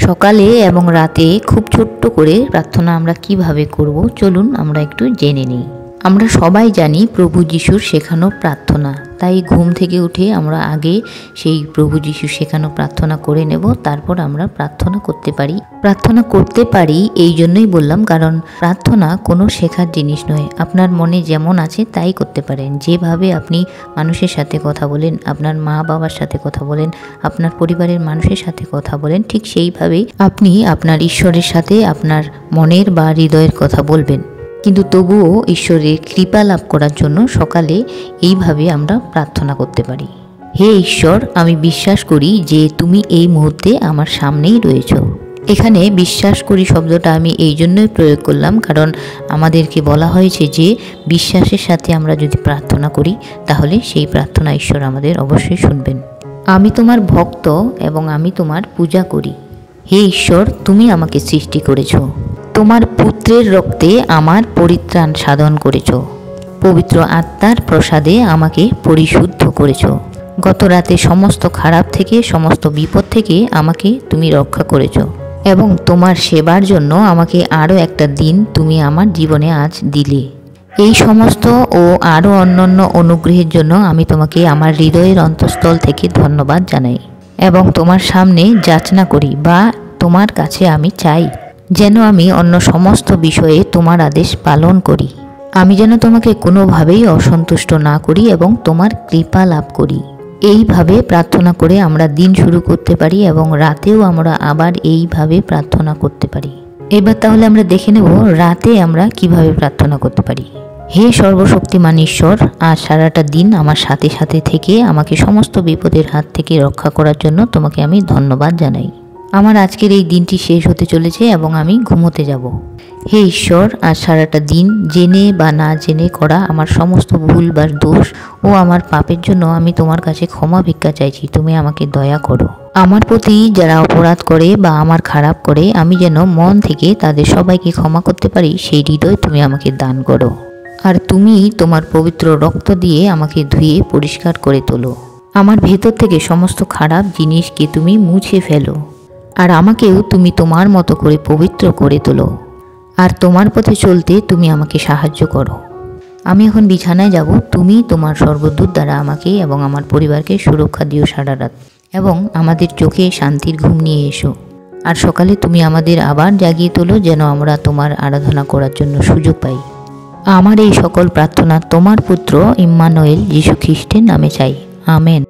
সকালে এবং রাতে খুব ছোট্ট করে প্রার্থনা আমরা কিভাবে করব চলুন আমরা একটু জেনে নিই। আমরা সবাই জানি প্রভু যিশুর শেখানো প্রার্থনা, তাই ঘুম থেকে উঠে আমরা আগে সেই প্রভু যিশুর শেখানো প্রার্থনা করে নেব, তারপর আমরা প্রার্থনা করতে পারি। প্রার্থনা করতে পারি এই জন্যই বললাম, কারণ প্রার্থনা কোনো শেখার জিনিস নয়। আপনার মনে যেমন আছে তাই করতে পারেন। যেভাবে আপনি মানুষের সাথে কথা বলেন, আপনার মা বাবার সাথে কথা বলেন, আপনার পরিবারের মানুষের সাথে কথা বলেন, ঠিক সেইভাবেই আপনি আপনার ঈশ্বরের সাথে আপনার মনের বা হৃদয়ের কথা বলবেন। কিন্তু তবুও ঈশ্বরের কৃপা লাভ করার জন্য সকালে এইভাবে আমরা প্রার্থনা করতে পারি। হে ঈশ্বর, আমি বিশ্বাস করি যে তুমি এই মুহূর্তে আমার সামনেই রয়েছ। এখানে বিশ্বাস করি শব্দটা আমি এই জন্যই প্রয়োগ করলাম, কারণ আমাদেরকে বলা হয়েছে যে বিশ্বাসের সাথে আমরা যদি প্রার্থনা করি তাহলে সেই প্রার্থনা ঈশ্বর আমাদের অবশ্যই শুনবেন। আমি তোমার ভক্ত এবং আমি তোমার পূজা করি। হে ঈশ্বর, তুমি আমাকে সৃষ্টি করেছ, তোমার পুত্রের রক্তে আমার পরিত্রাণ সাধন করেছ, পবিত্র আত্মার প্রসাদে আমাকে পরিশুদ্ধ করেছ। গত রাতে সমস্ত খারাপ থেকে, সমস্ত বিপদ থেকে আমাকে তুমি রক্ষা করেছ এবং তোমার সেবার জন্য আমাকে আরও একটা দিন তুমি আমার জীবনে আজ দিলে। এই সমস্ত ও আরও অন্যান্য অনুগ্রহের জন্য আমি তোমাকে আমার হৃদয়ের অন্তঃস্থল থেকে ধন্যবাদ জানাই এবং তোমার সামনে যাচনা করি বা তোমার কাছে আমি চাই যেন আমি অন্য সমস্ত বিষয়ে তোমার আদেশ পালন করি। আমি যেন তোমাকে কোনোভাবেই অসন্তুষ্ট না করি এবং তোমার কৃপা লাভ করি। এইভাবে প্রার্থনা করে আমরা দিন শুরু করতে পারি এবং রাতেও আমরা আবার এইভাবে প্রার্থনা করতে পারি। এবার তাহলে আমরা দেখে নেব রাতে আমরা কিভাবে প্রার্থনা করতে পারি। হে সর্বশক্তিমান ঈশ্বর, আজ সারাটা দিন আমার সাথে সাথে থেকে আমাকে সমস্ত বিপদের হাত থেকে রক্ষা করার জন্য তোমাকে আমি ধন্যবাদ জানাই। আমার আজকের এই দিনটি শেষ হতে চলেছে এবং আমি ঘুমোতে যাব। হে ঈশ্বর, আজ সারাটা দিন জেনে বা না জেনে করা আমার সমস্ত ভুল বা দোষ ও আমার পাপের জন্য আমি তোমার কাছে ক্ষমা ভিক্ষা চাইছি। তুমি আমাকে দয়া করো। আমার প্রতি যারা অপরাধ করে বা আমার খারাপ করে, আমি যেন মন থেকে তাদের সবাইকে ক্ষমা করতে পারি, সেই হৃদয় তুমি আমাকে দান করো। আর তুমি তোমার পবিত্র রক্ত দিয়ে আমাকে ধুয়ে পরিষ্কার করে তোলো। আমার ভেতর থেকে সমস্ত খারাপ জিনিসকে তুমি মুছে ফেলো আর আমাকেও তুমি তোমার মতো করে পবিত্র করে তোলো। আর তোমার পথে চলতে তুমি আমাকে সাহায্য করো। আমি এখন বিছানায় যাব, তুমি তোমার স্বর্গদূত দ্বারা আমাকে এবং আমার পরিবারকে সুরক্ষা দিও সারা রাত, এবং আমাদের চোখে শান্তির ঘুম নিয়ে এসো। আর সকালে তুমি আমাদের আবার জাগিয়ে তোলো যেন আমরা তোমার আরাধনা করার জন্য সুযোগ পাই। আমার এই সকল প্রার্থনা তোমার পুত্র ইম্মানুয়েল যীশু খ্রিস্টের নামে চাই, আমেন।